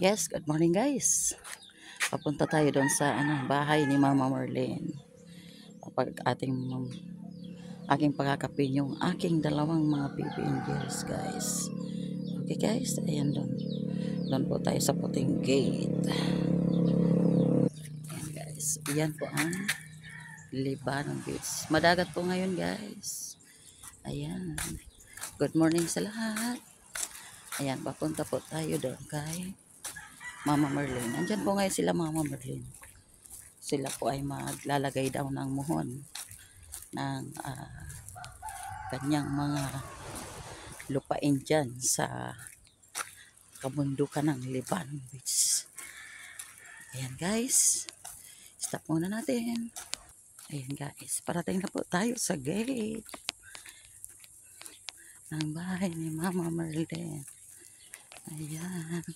Yes, good morning guys. Papunta tayo doon sa bahay ni Mama Marlene. Kapag aking pagkakapin yung aking dalawang mga baby angels guys. Okay guys, ayan doon. Doon po tayo sa puting gate. Ayan guys, ayan po ang Libanong Beach. Madagat po ngayon guys. Ayan. Good morning sa lahat. Ayan, papunta po tayo doon kay Mama Marlene. Andyan po ngayon sila Mama Marlene. Sila po ay maglalagay daw ng muhon ng kanyang mga lupain dyan sa kabundukan ng Libanong Beach. Ayan guys. Stop muna natin. Ayan guys. Parating na po tayo sa gate ng bahay ni Mama Marlene. Ayan.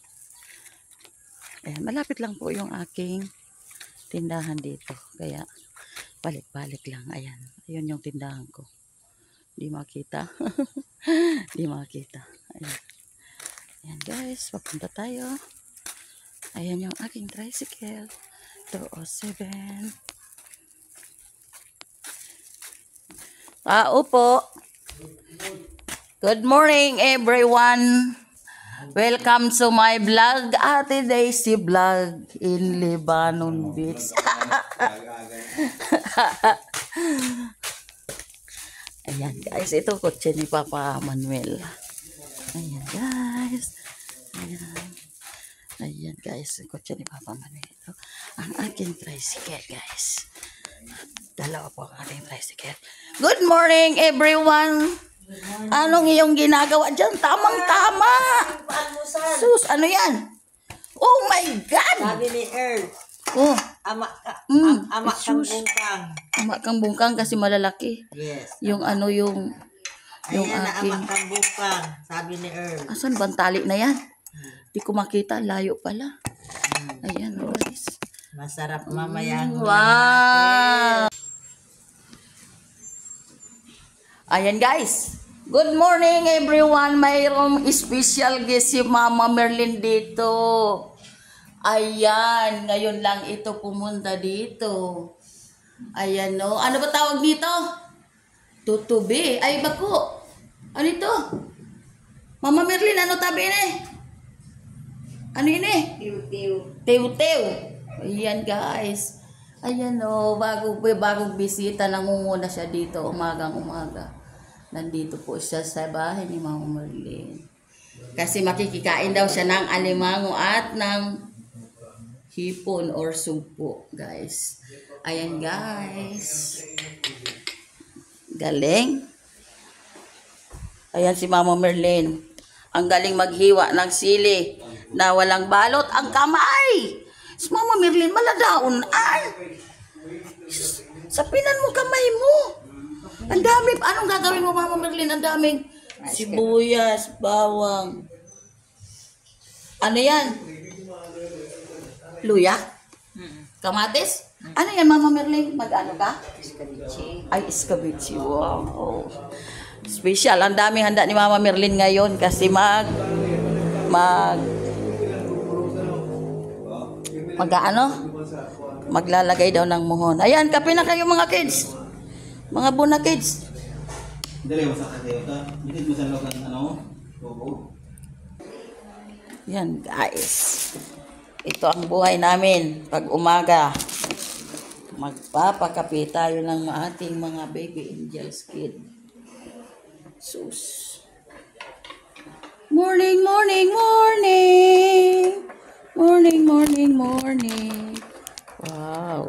Ayan. Malapit lang po yung aking tindahan dito. Kaya balik-balik lang. Ayan. Ayun yung tindahan ko. Di makita. Di makita. Ayan. Ayan guys. Papunta tayo. Ayan yung aking tricycle. 207. Tao po. Good morning everyone. Welcome to my vlog. Ate Daisy vlog in Libanong Beach. Ayan guys, ito kotse ni Papa Manuel. Ayan guys. Ayan. Ayan guys, kotse ni Papa Manuel. Ito ang aking tricycle guys. Dalawa po ang ating tricycle. Good morning everyone. Anong iyong ginagawa dyan? Tamang-tama. Sus, ano yan? Oh my God! Sabi ni Earl, Oh, ama kang sus. bungkang. Ama kang bungkang kasi malalaki. Yes. Yung ano yung Ayan na aking... ama kang bungkang, sabi ni Earl. Asan bang tali na yan? Di ko makita. Layo pala. Ayan guys. Masarap mamaya ang ulam Wow! Ayan guys. Good morning everyone. Mayroong special guest si Mama Marlene dito. Ayan. Ngayon lang ito pumunta dito. Ayan no. Ano ba tawag dito? Tutubi. Ay bako. Ano ito? Mama Marlene, ano tabi ini? Ano ini? Tiw-tiw. Tew-tew. Ayan guys. Ayan o, bagong bisita, nangunguna siya dito umagang-umaga. Nandito po siya sa bahay ni Mama Marlene. Kasi makikikain daw siya ng alimango at ng hipon or sumpo, guys. Ayan guys. Galing. Ayan si Mama Marlene. Ang galing maghiwa ng sili na walang balot ang kamay. Si Mama Marlene maladaon ay. Sapinan mo kamay mo. Ang dami. Anong gagawin mo Mama Marlene? Ang daming sibuyas, bawang. Ano yan? Luya? Kamatis? Ano yan Mama Marlene? Mag-ano ka? Escabeche. Ay, escabeche. Wow. Special. Ang dami handa ni Mama Marlene ngayon kasi maglalagay daw ng muhon. Ayan, kape na kayo mga kids. Mga buna kids. Dali mo sa kateo. Hindi mo sa lokan bobo. Yan guys. Ito ang buhay namin pag umaga. Magpapakape tayo ng ating mga baby angels kid. Sus. Morning, morning, morning. Morning, morning, morning. Wow.